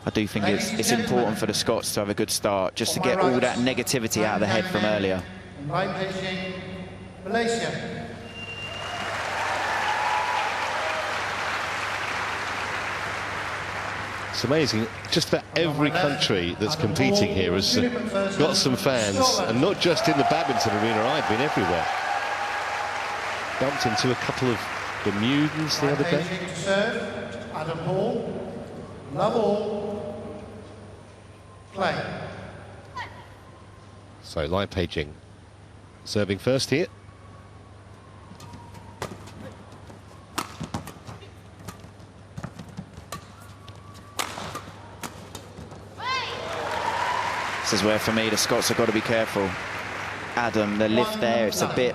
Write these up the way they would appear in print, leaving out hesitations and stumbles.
I do think it's important for the Scots to have a good start, just to get all that negativity out of the head from earlier. Malaysia. It's amazing, just about every country that's competing here has got some fans, and not just in the badminton arena, I've been everywhere. Bumped into a couple of Bermudans the other day. Adam Hall, love all, play. So Lai Jing serving first here. This is where, for me, the Scots have got to be careful. Adam, the lift there, it's a bit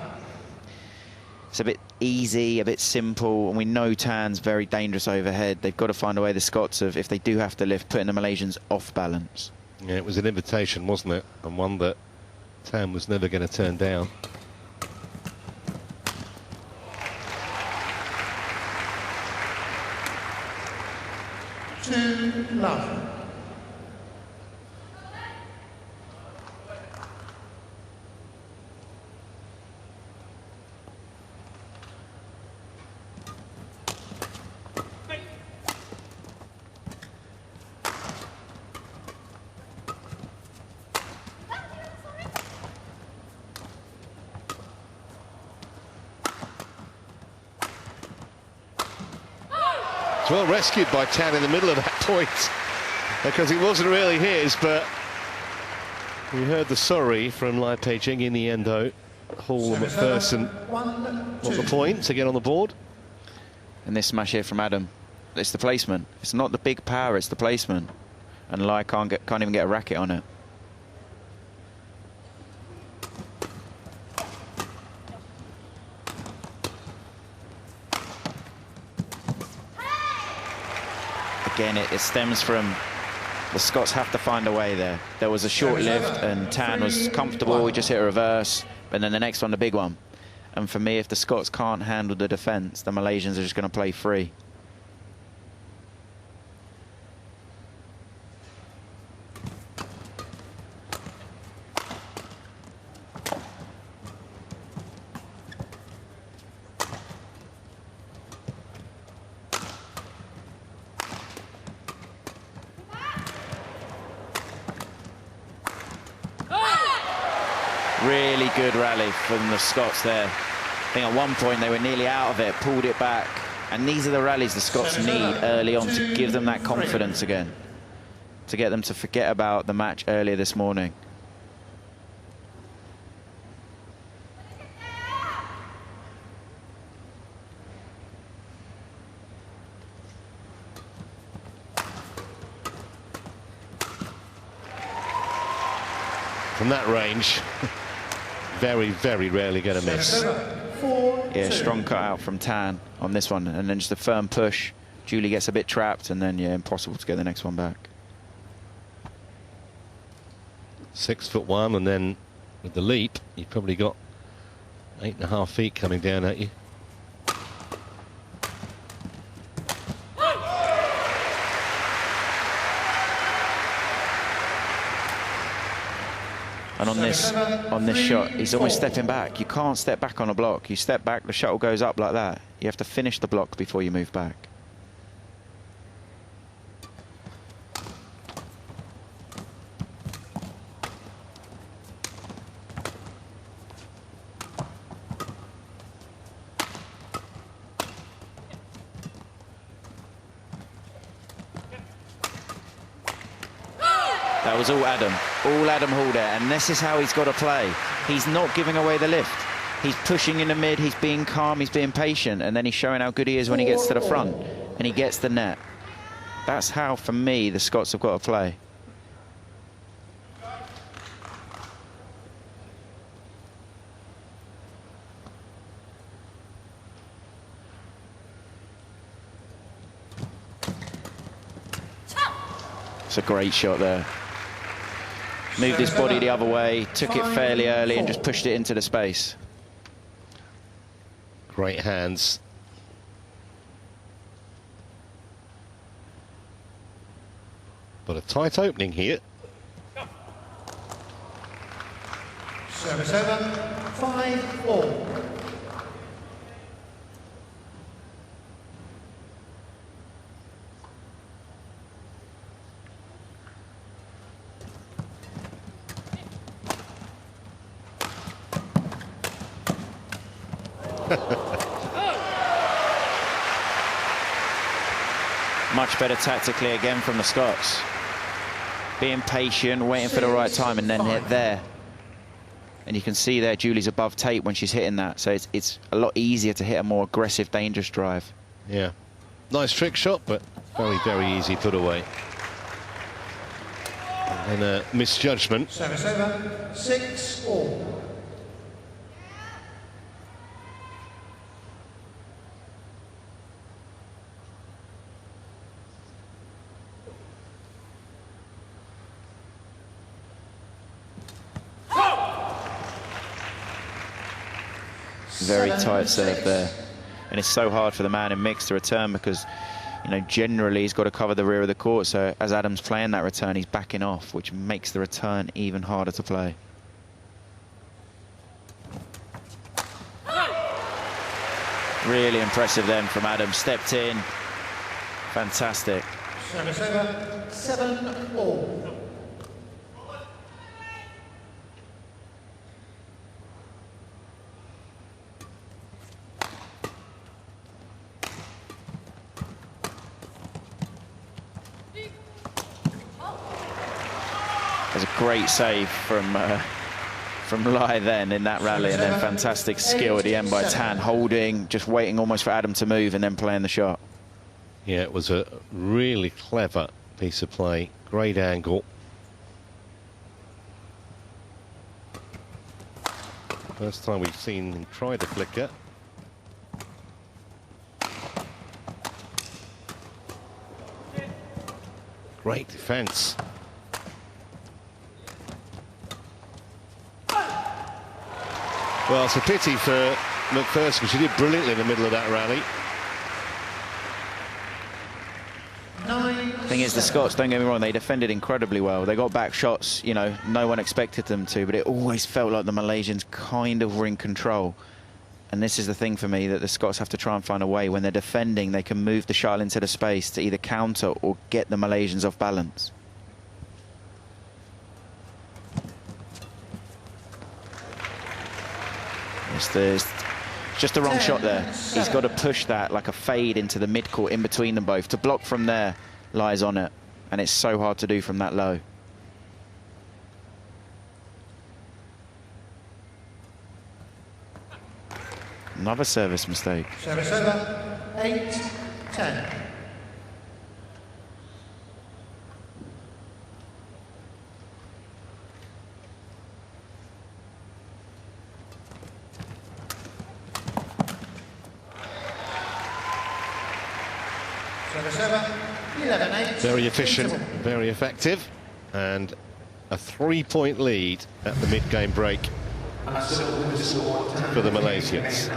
easy, a bit simple, and we know Tan's very dangerous overhead. They've got to find a way, the Scots, of, if they do have to lift, putting the Malaysians off balance. Yeah, it was an invitation, wasn't it? And one that Tan was never going to turn down. Two love. It's well rescued by Tan in the middle of that point, because it wasn't really his, but we heard the sorry from Lai Jing in the end, though. Hall and McPherson on the point to get on the board. And this smash here from Adam, it's the placement. It's not the big power, it's the placement. And Lai can't even get a racket on it. Again, it stems from the Scots have to find a way there. There was a short lift and Tan was comfortable, we just hit a reverse, but then the next one, the big one. And for me, if the Scots can't handle the defence, the Malaysians are just going to play free. Really good rally from the Scots there. I think at one point they were nearly out of it, pulled it back. And these are the rallies the Scots need early on to give them that confidence again, to get them to forget about the match earlier this morning. From that range, very, very rarely going to miss. Yeah, strong cut out from Tan on this one, and then just a firm push. Julie gets a bit trapped, and then, yeah, impossible to get the next one back. 6'1", and then with the leap, you've probably got 8.5 feet coming down at you. And on this shot, he's almost stepping back. You can't step back on a block. You step back, the shuttle goes up like that. You have to finish the block before you move back. That was all Adam Hall there, and this is how he's got to play. He's not giving away the lift. He's pushing in the mid, he's being calm, he's being patient, and then he's showing how good he is when he gets to the front and he gets the net. That's how, for me, the Scots have got to play. It's a great shot there. Moved his body the other way, took it fairly early and just pushed it into the space. Great hands. But a tight opening here. Service over, 5-all. Much better tactically again from the Scots. Being patient, waiting for the right time, and then hit there. And you can see there Julie's above tape when she's hitting that, so it's a lot easier to hit a more aggressive, dangerous drive. Yeah. Nice trick shot, but very, very easy put away. And then a misjudgment. Service over, 6-all. Very tight serve there. And it's so hard for the man in mix to return because, you know, generally he's got to cover the rear of the court. So as Adam's playing that return, he's backing off, which makes the return even harder to play. Really impressive then from Adam. Stepped in. Fantastic. Service over, 7-all. There's a great save from Lai then in that rally, and then fantastic skill at the end by Tan, holding, just waiting almost for Adam to move and then playing the shot. Yeah, it was a really clever piece of play. Great angle. First time we've seen him try the flicker. Great defence. Well, it's a pity for MacPherson because she did brilliantly in the middle of that rally. Thing is, the Scots, don't get me wrong, they defended incredibly well. They got back shots, you know, no one expected them to, but it always felt like the Malaysians kind of were in control. And this is the thing for me, that the Scots have to try and find a way. When they're defending, they can move the shuttle into the space to either counter or get the Malaysians off balance. It's just the wrong shot there. He's got to push that like a fade into the mid-court in between them both. To block from there lies on it, and it's so hard to do from that low. Another service mistake. Service over, 8-10. Very efficient, very effective, and a 3-point lead at the mid-game break for the Malaysians.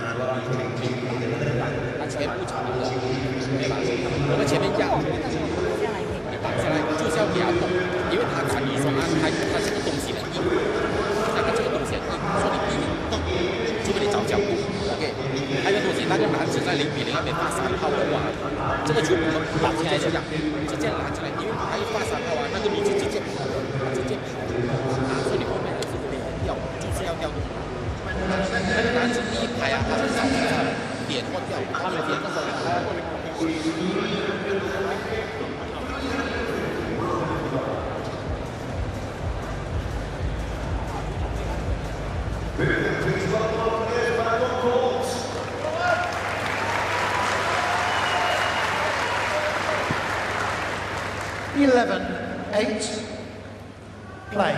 Play.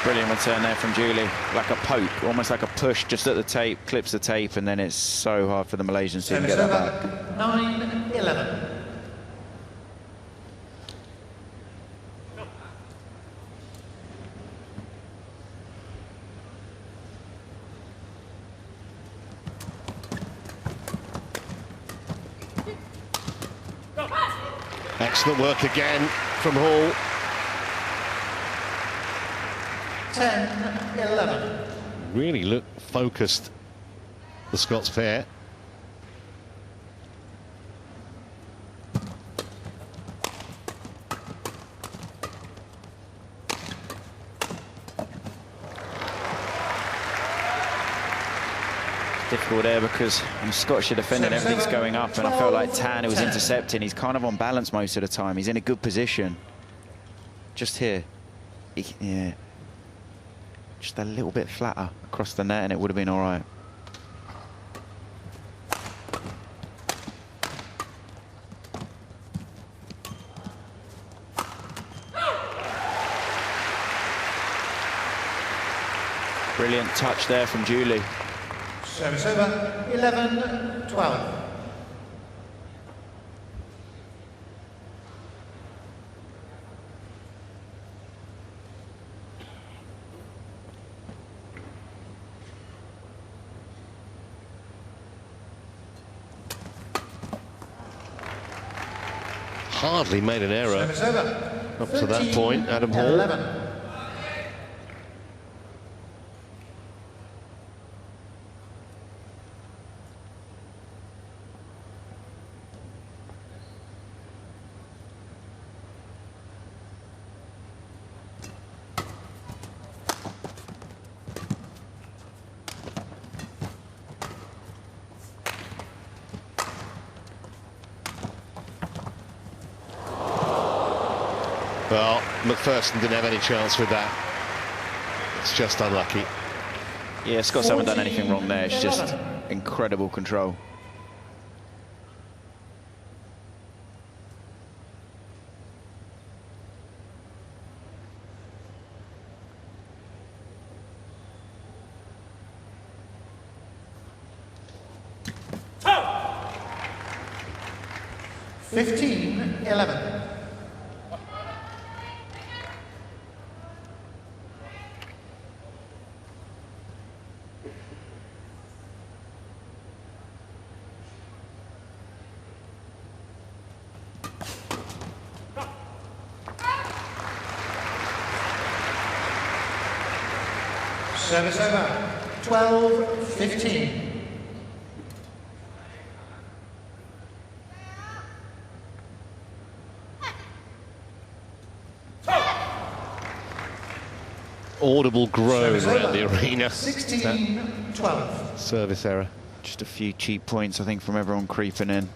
Brilliant return there from Julie, like a poke, almost like a push just at the tape, clips the tape, and then it's so hard for the Malaysians to even get that back. 9-11. Excellent work again from Hall. 10-11. Really look focused, the Scots pair. Difficult there because I'm Scottish defender and everything's going up, and I felt like Tan, who was intercepting, he's kind of on balance most of the time. He's in a good position. Just here. Yeah. Just a little bit flatter across the net and it would have been all right. Brilliant touch there from Julie. Service over, 11-12. Hardly made an error Service over. up to that point, Adam Hall. 11. Well, MacPherson didn't have any chance with that. It's just unlucky. Yeah, Scots haven't done anything wrong there. It's just incredible control. Oh! 15-11. Service over, 12-15. Audible groan around the arena. 16-12. Service error. Just a few cheap points, I think, from everyone creeping in.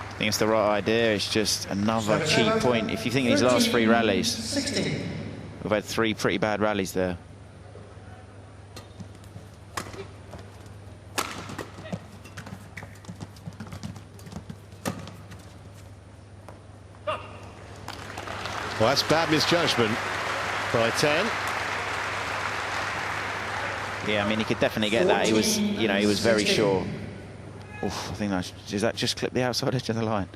I think it's the right idea. It's just another cheap point. If you think these last three rallies, 16. we've had three pretty bad rallies there. Well, that's bad misjudgment by 10. Yeah, I mean, he could definitely get that. He was, you know, he was very sure. Oof, I think that's, does that just clip the outside edge of the line?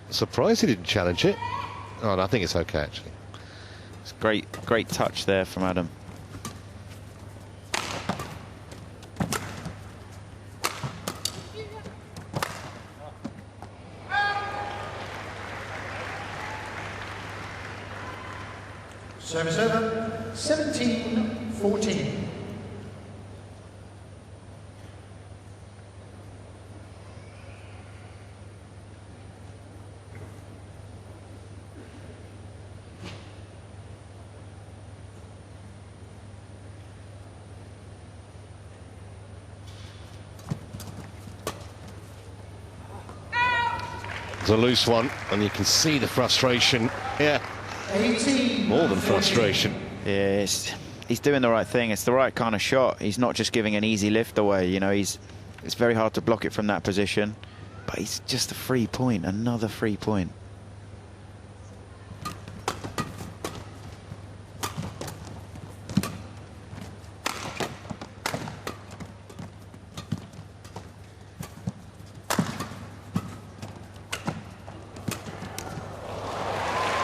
Surprised he didn't challenge it. Oh, no, I think it's okay, actually. It's great touch there from Adam. Service over, 17-14. It's a loose one, and you can see the frustration. Yeah, 18. more than frustration. Yeah, he's doing the right thing. It's the right kind of shot. He's not just giving an easy lift away. You know, it's very hard to block it from that position. But it's just a free point, another free point.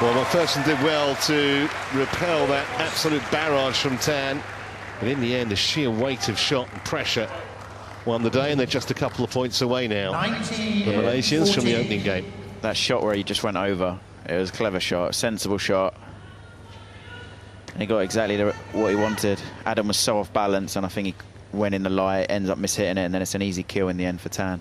Well, MacPherson did well to repel that absolute barrage from Tan. But in the end, the sheer weight of shot and pressure won the day, and they're just a couple of points away now, the Malaysians, from the opening game. That shot where he just went over, it was a clever shot, a sensible shot. And he got exactly what he wanted. Adam was so off balance, and I think he went in the lie, ends up mishitting it, and then it's an easy kill in the end for Tan.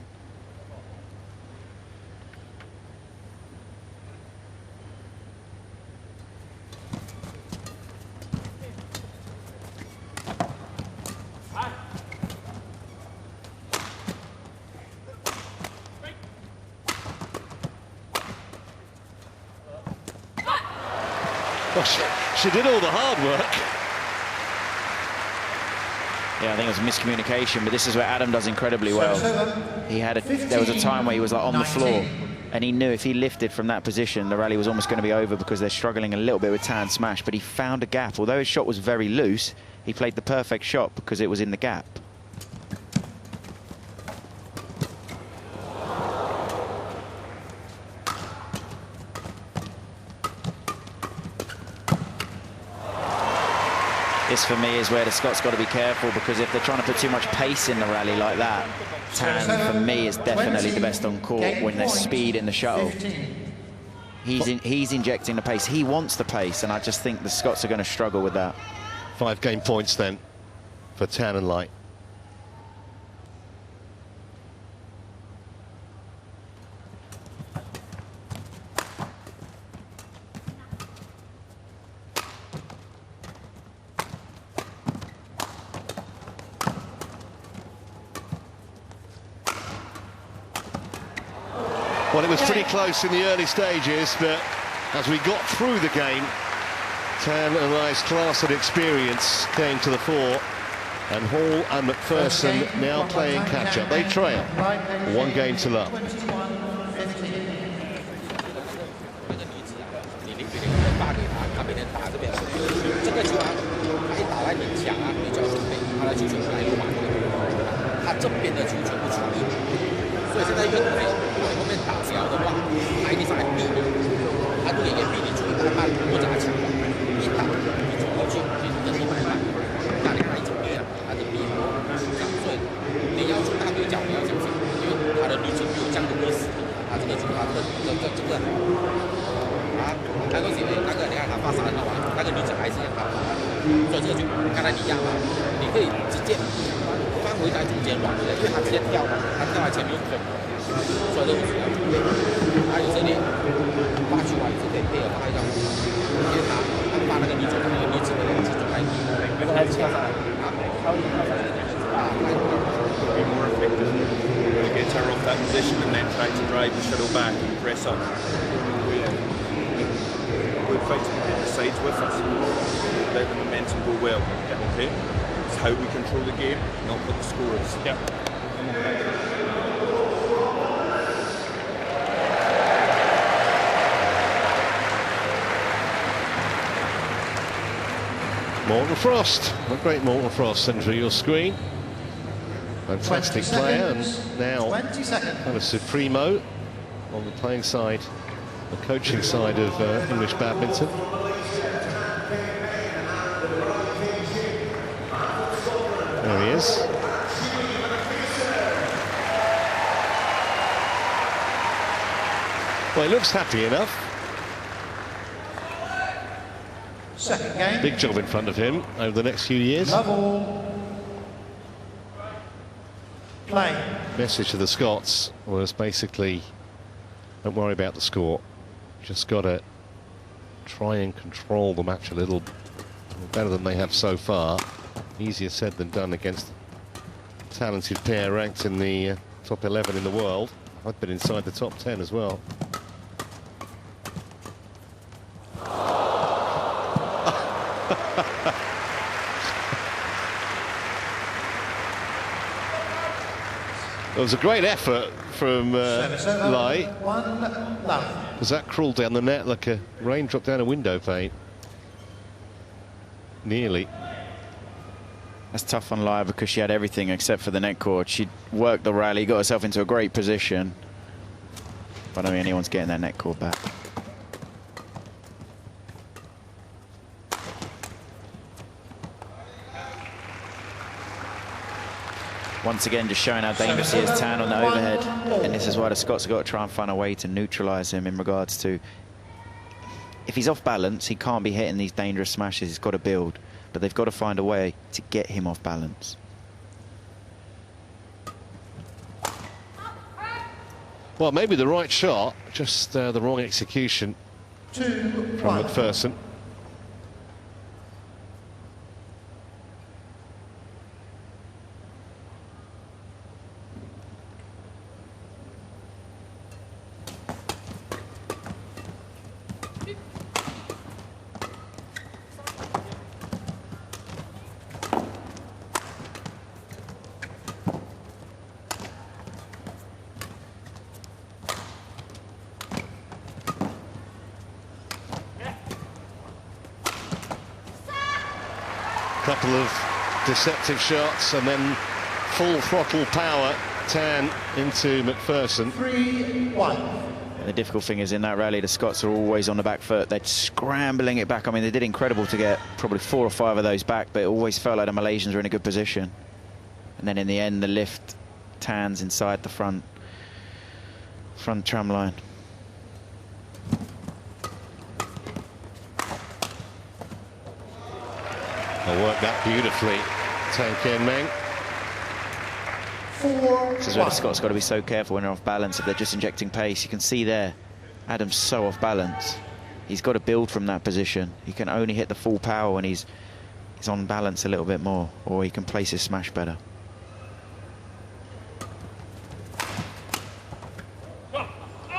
Well, she did all the hard work. Yeah, I think it was a miscommunication, but this is where Adam does incredibly well. There was a time where he was like on the floor, and he knew if he lifted from that position, the rally was almost going to be over because they're struggling a little bit with Tan smash, but he found a gap. Although his shot was very loose, he played the perfect shot because it was in the gap. This, for me, is where the Scots got to be careful, because if they're trying to put too much pace in the rally like that, Tan, for me, is definitely the best on court when there's speed in the shuttle. He's injecting the pace. He wants the pace, and I just think the Scots are going to struggle with that. 5 game points then for Tan and Lai. Well, it was pretty close in the early stages, but as we got through the game, Tan and Lai's class and experience came to the fore, and Hall and McPherson now playing catch-up. They trail 1 game to love. Get her off that position and then try to drive the shuttle back and press on. We're fighting the sides with us. Let the momentum go well. Okay? It's how we control the game, not what the score is. Yeah. Morten Frost, the great Morten Frost, centre of your screen. Fantastic player, and now kind of supremo on the playing side, the coaching side of English badminton. There he is. Well, he looks happy enough. Second game. Big job in front of him over the next few years. Level. Play. Message to the Scots was basically, don't worry about the score, just got to try and control the match a little better than they have so far. Easier said than done against a talented pair ranked in the top 11 in the world. I've been inside the top 10 as well. It was a great effort from Lai, as that crawled down the net like a raindrop down a window pane. Nearly. That's tough on Lai because she had everything except for the net cord. She worked the rally, got herself into a great position, but I don't think anyone's getting that net cord back. Once again, just showing how dangerous he is, Tan on the overhead. And this is why the Scots have got to try and find a way to neutralise him in regards to... If he's off balance, he can't be hitting these dangerous smashes. He's got to build. But they've got to find a way to get him off balance. Well, maybe the right shot, just the wrong execution from MacPherson. Couple of deceptive shots and then full throttle power, Tan into MacPherson. 3-1. The difficult thing is in that rally, the Scots are always on the back foot. They're scrambling it back. I mean, they did incredible to get probably 4 or 5 of those back, but it always felt like the Malaysians were in a good position. And then in the end, the lift, Tan's inside the front tram line. They'll work that beautifully, Tan Kian Meng. This is where the Scots got to be so careful when they're off balance. If they're just injecting pace, you can see there, Adam's so off balance. He's got to build from that position. He can only hit the full power when he's on balance a little bit more, or he can place his smash better.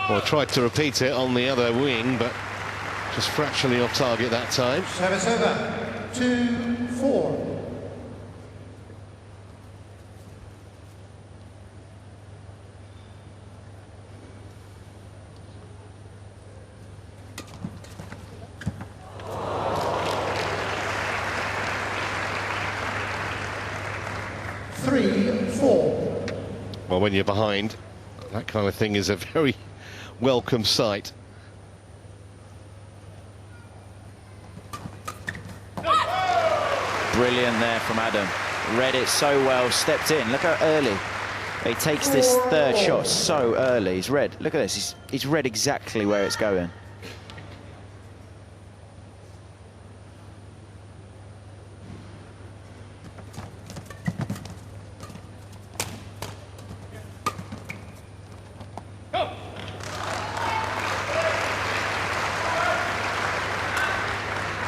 Well, tried to repeat it on the other wing, but just fractionally off target that time. Service over. 2-4. Well, when you're behind, that kind of thing is a very welcome sight. Brilliant there from Adam. Read it so well, stepped in. Look how early he takes this third shot so early. He's read. Look at this. He's read exactly where it's going.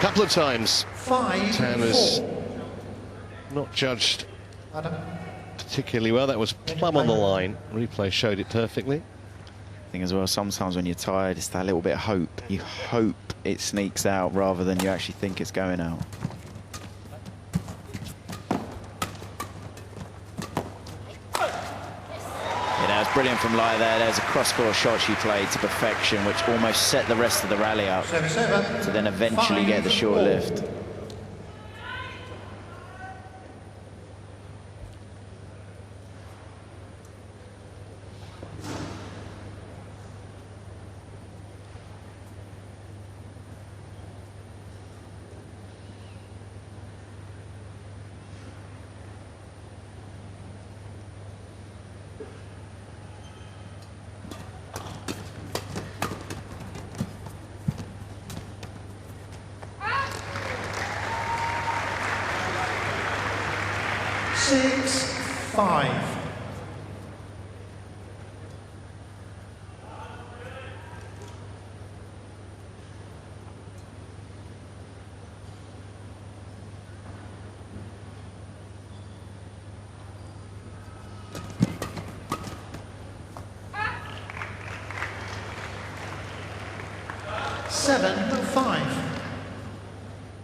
Couple of times. 5-4. Tan was not judged particularly well. That was plumb on the line. Replay showed it perfectly. I think as well, sometimes when you're tired, it's that little bit of hope. You hope it sneaks out rather than you actually think it's going out. Yeah, it's brilliant from Lai there. There's a cross-court shot she played to perfection, which almost set the rest of the rally up to then eventually get the short lift.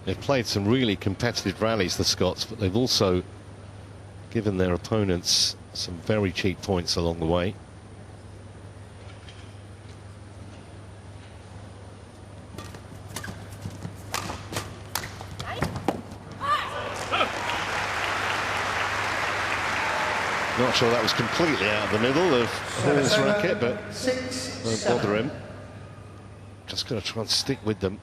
They've played some really competitive rallies, the Scots, but they've also given their opponents some very cheap points along the way. Not sure that was completely out of the middle of Hall's racket, but won't bother him. Just going to try and stick with them.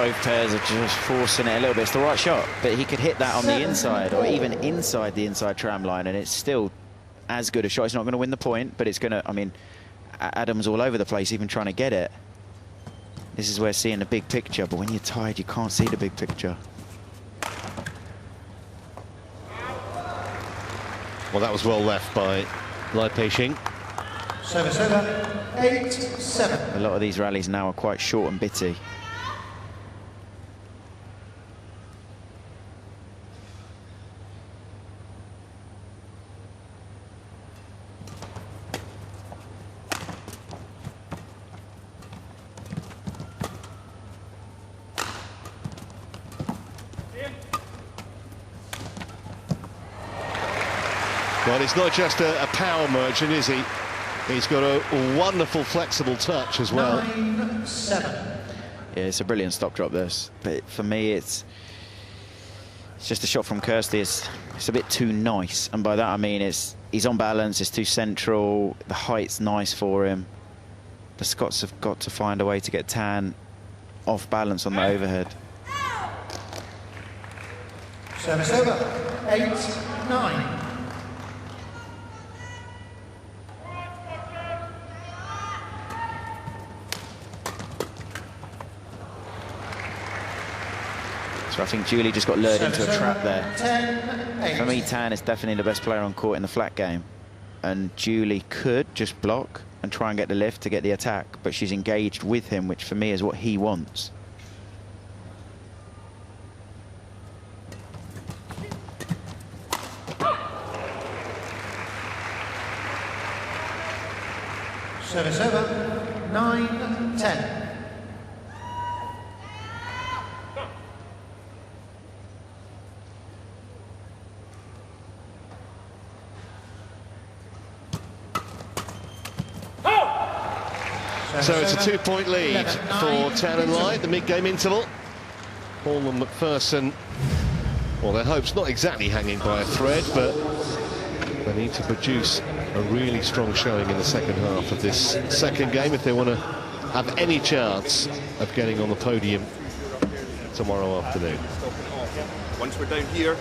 Both pairs are just forcing it a little bit. It's the right shot, but he could hit that on the inside or even inside the inside tram line, and it's still as good a shot. It's not going to win the point, but it's going to, I mean, Adam's all over the place, even trying to get it. This is where seeing the big picture, but when you're tired, you can't see the big picture. Well, that was well left by Lai Pei-Shing. Service over, 8-7. A lot of these rallies now are quite short and bitty. Well, he's not just a power merchant, is he? He's got a wonderful, flexible touch as well. 9-7. Yeah, it's a brilliant stop drop, this. But for me, it's just a shot from Kirsty. It's a bit too nice. And by that, I mean he's on balance, it's too central, the height's nice for him. The Scots have got to find a way to get Tan off balance on the overhead. Service over, 8-9. So I think Julie just got lured into a trap there. 10-8. For me, Tan is definitely the best player on court in the flat game. And Julie could just block and try and get the lift to get the attack, but she's engaged with him, which for me is what he wants. Service over, 9-10. So it's a 2-point lead for Tan and Lai at the mid-game interval. Hall and MacPherson, well, their hopes not exactly hanging by a thread, but they need to produce a really strong showing in the second half of this second game if they want to have any chance of getting on the podium tomorrow afternoon. Once we're down here,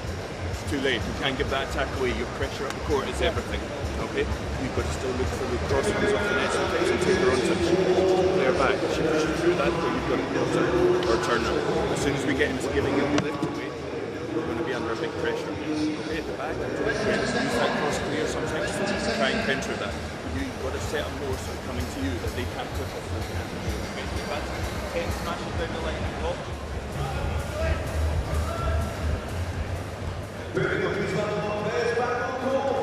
it's too late. We can't give that attack away. Your pressure up the court is everything. Okay? You've got to still look for the crossings off the net sometimes and take her on touch. Player back. She pushes through that, but you've got to build her or turn her. As soon as we get into giving you the lift away, we're going to be under a big pressure. Okay, at the back. Use that cross clear sometimes to try and counter that. You've got to set up more so coming to you that they can't clip off the net. Okay, if that's 10 smashes down the line and block. Birmingham, please welcome players back on court.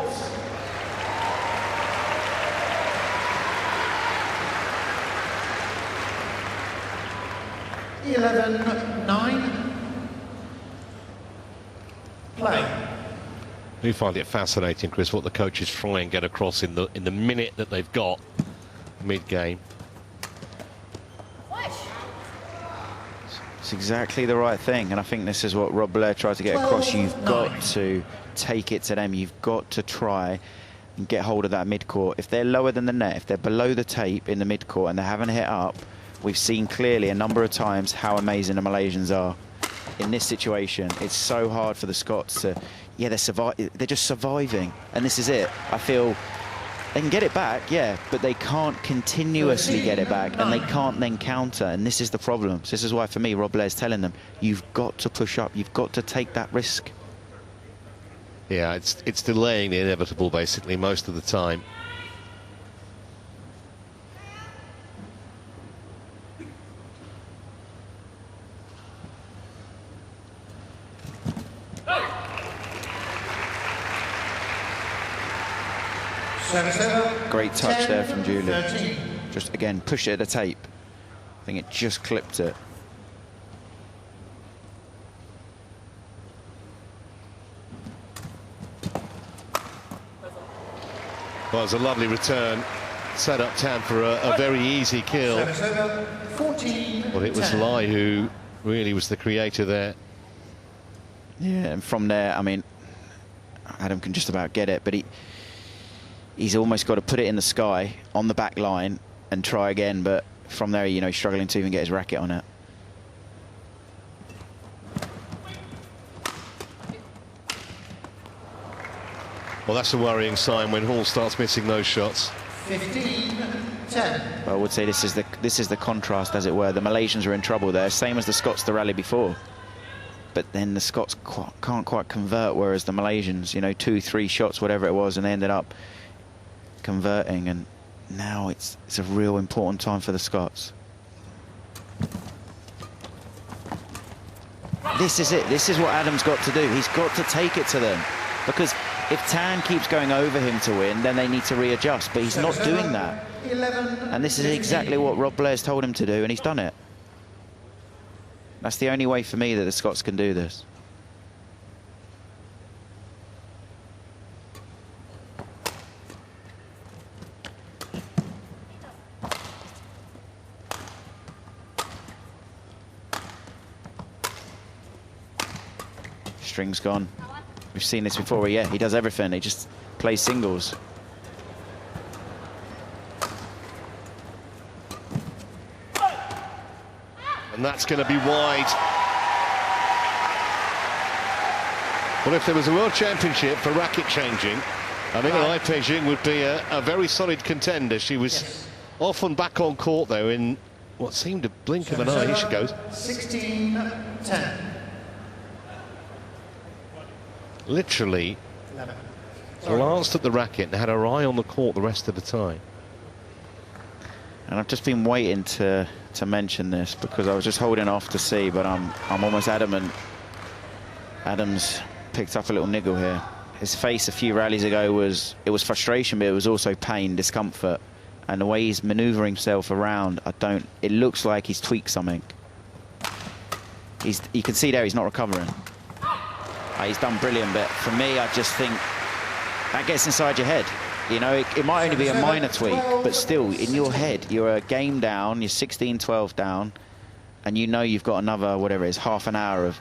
$11-9. Play. We find it fascinating, Chris, what the coaches try and get across in the minute that they've got mid-game. It's exactly the right thing, and I think this is what Rob Blair tried to get across. You've got to take it to them. You've got to try and get hold of that mid-court. If they're lower than the net, if they're below the tape in the mid-court and they haven't hit up, we've seen clearly a number of times how amazing the Malaysians are. In this situation, it's so hard for the Scots to, yeah, they're just surviving, and this is it. I feel they can get it back, yeah, but they can't continuously get it back, and they can't then counter, and this is the problem. So this is why, for me, Rob Blair's telling them, you've got to push up, you've got to take that risk. Yeah, it's delaying the inevitable, basically, most of the time. Great touch there from Julie. 13. Just, again, push it at the tape. I think it just clipped it. Well, it's a lovely return. Set up Tan for a very easy kill. 14. Well, it was Lai who really was the creator there. Yeah, and from there, I mean, Adam can just about get it, but he's almost got to put it in the sky on the back line and try again, but from there, you know, he's struggling to even get his racket on it. Well, that's a worrying sign when Hall starts missing those shots. 15-10. But I would say this is the contrast, as it were. The Malaysians are in trouble there, same as the Scots the rally before. But then the Scots can't quite convert, whereas the Malaysians, you know, 2-3 shots, whatever it was, and they ended up converting. And now it's a real important time for the Scots. This is it. This is what Adam's got to do. He's got to take it to them, because if Tan keeps going over him to win, then they need to readjust. But he's not doing that. And this is exactly what Rob Blair's told him to do, and he's done it. That's the only way for me that the Scots can do this. String's gone. We've seen this before, where, yeah, he does everything. He just plays singles. And that's going to be wide. Well, if there was a World Championship for racket changing, I think Meng-LAI Jing would be a very solid contender. She was often back on court, though, in what seemed a blink of an eye. Here she goes. 16-10. Literally glanced at the racket and had her eye on the court the rest of the time. And I've just been waiting to mention this, because I was just holding off to see, but I'm almost adamant Adam's picked up a little niggle here. His face a few rallies ago was frustration, but it was also pain, discomfort, and the way he's manoeuvring himself around, it looks like he's tweaked something. You can see there he's not recovering. He's done brilliant, but for me, I just think that gets inside your head. You know, it might only be a minor tweak, but still, in your head, you're a game down, you're 16-12 down, and you know you've got another, whatever it is, half an hour of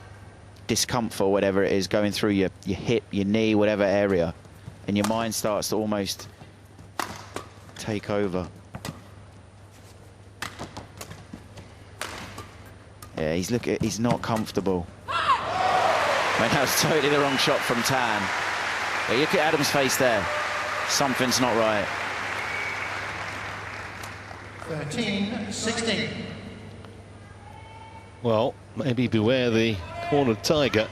discomfort, or whatever it is, going through your hip, your knee, whatever area, and your mind starts to almost take over. Yeah, he's not comfortable. I mean, that was totally the wrong shot from Tan. But look at Adam's face there. Something's not right. 13-16. Well, maybe beware the cornered tiger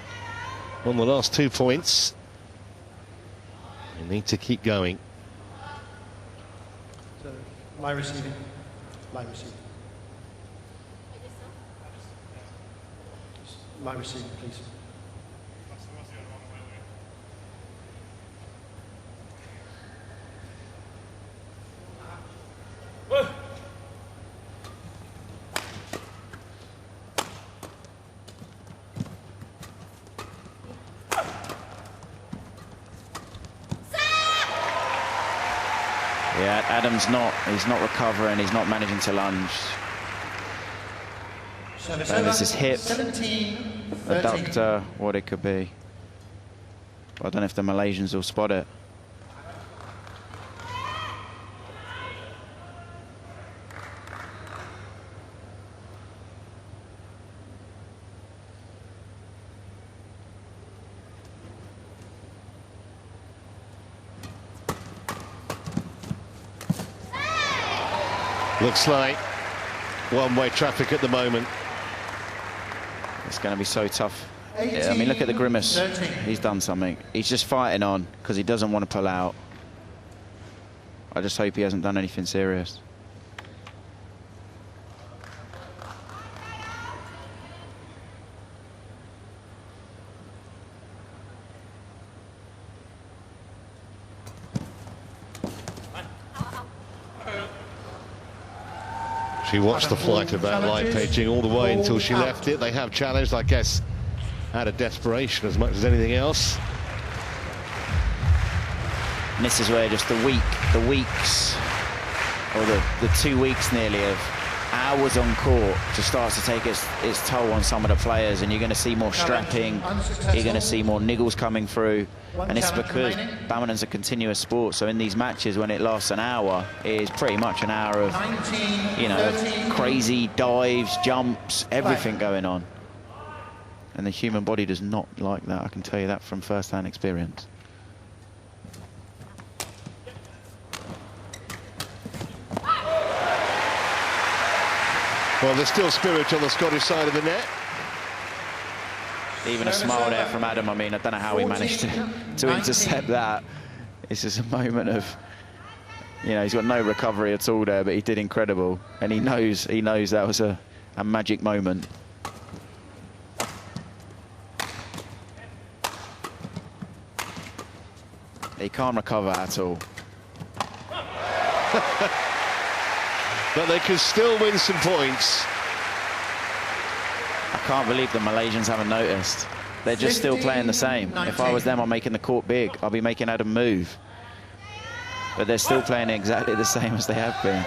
on the last 2 points. You need to keep going. So, line receiving. Line receiving. Line receiving, please. Yeah, Adam's he's not recovering, he's not managing to lunge. And this is hip, adductor, what it could be. I don't know if the Malaysians will spot it. Looks like one-way traffic at the moment. It's going to be so tough. Yeah, I mean, look at the grimace. He's done something. He's just fighting on because he doesn't want to pull out. I just hope he hasn't done anything serious. She watched the flight of that Meng-LAI Jing all the way until she left it. They have challenged, I guess, out of desperation as much as anything else. And this is where just the weeks, or the 2 weeks nearly of hours on court just starts to take its toll on some of the players, and you're going to see more strapping, you're going to see more niggles coming through, and it's because badminton's a continuous sport, so in these matches when it lasts an hour, it is pretty much an hour of, you know, crazy dives, jumps, everything going on. And the human body does not like that, I can tell you that from first-hand experience. Well, there's still spirit on the Scottish side of the net. Even a smile there from Adam. I mean, I don't know how he managed to intercept that. It's just a moment of, you know, he's got no recovery at all there, but he did incredible. And he knows that was a magic moment. He can't recover at all. But they can still win some points. I can't believe the Malaysians haven't noticed. They're just still playing the same. If I was them, I'm making the court big. I'll be making Adam move. But they're still playing exactly the same as they have been.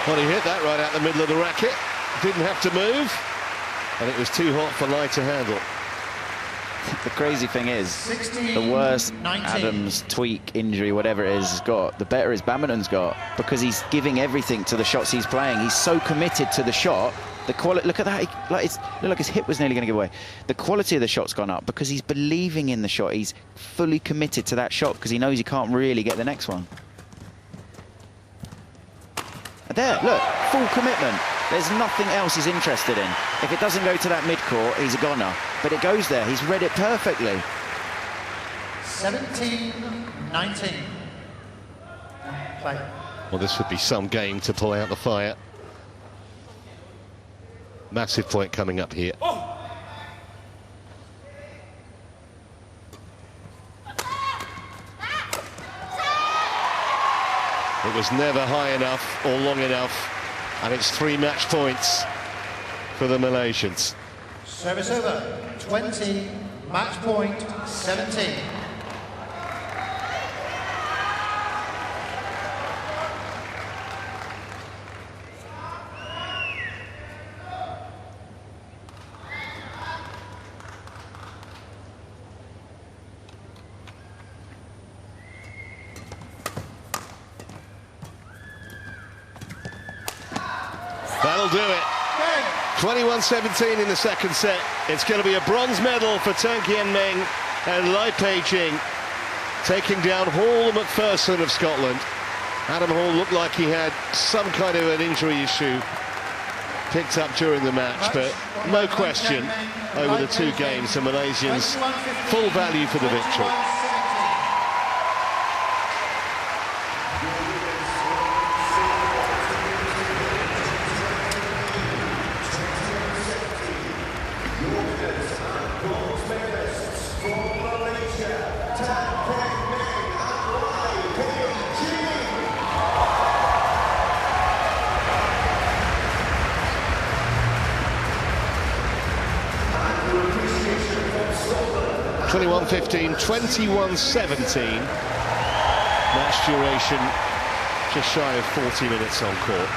Well, he hit that right out the middle of the racket. Didn't have to move. And it was too hot for Lai to handle. The crazy thing is, the worse Adam's tweak, injury, whatever it is, has got, the better his badminton's got, because he's giving everything to the shots he's playing. He's so committed to the shot. The quality, look at that, looked like his hip was nearly going to give away. The quality of the shot's gone up because he's believing in the shot. He's fully committed to that shot because he knows he can't really get the next one. There, look, full commitment. There's nothing else he's interested in. If it doesn't go to that mid-court, he's a goner. But it goes there. He's read it perfectly. 17-19. Play. Well, this would be some game to pull out the fire. Massive point coming up here. It was never high enough or long enough, and it's 3 match points for the Malaysians. Service over. 20, match point 17. That'll do it. 21-17 in the second set. It's going to be a bronze medal for Kian Meng and Lai Jing, taking down Hall-MACPHERSON of Scotland. Adam Hall looked like he had some kind of an injury issue picked up during the match, but no question, over the 2 games, the Malaysians full value for the victory. 21-15, 21-17. Match duration just shy of 40 minutes on court.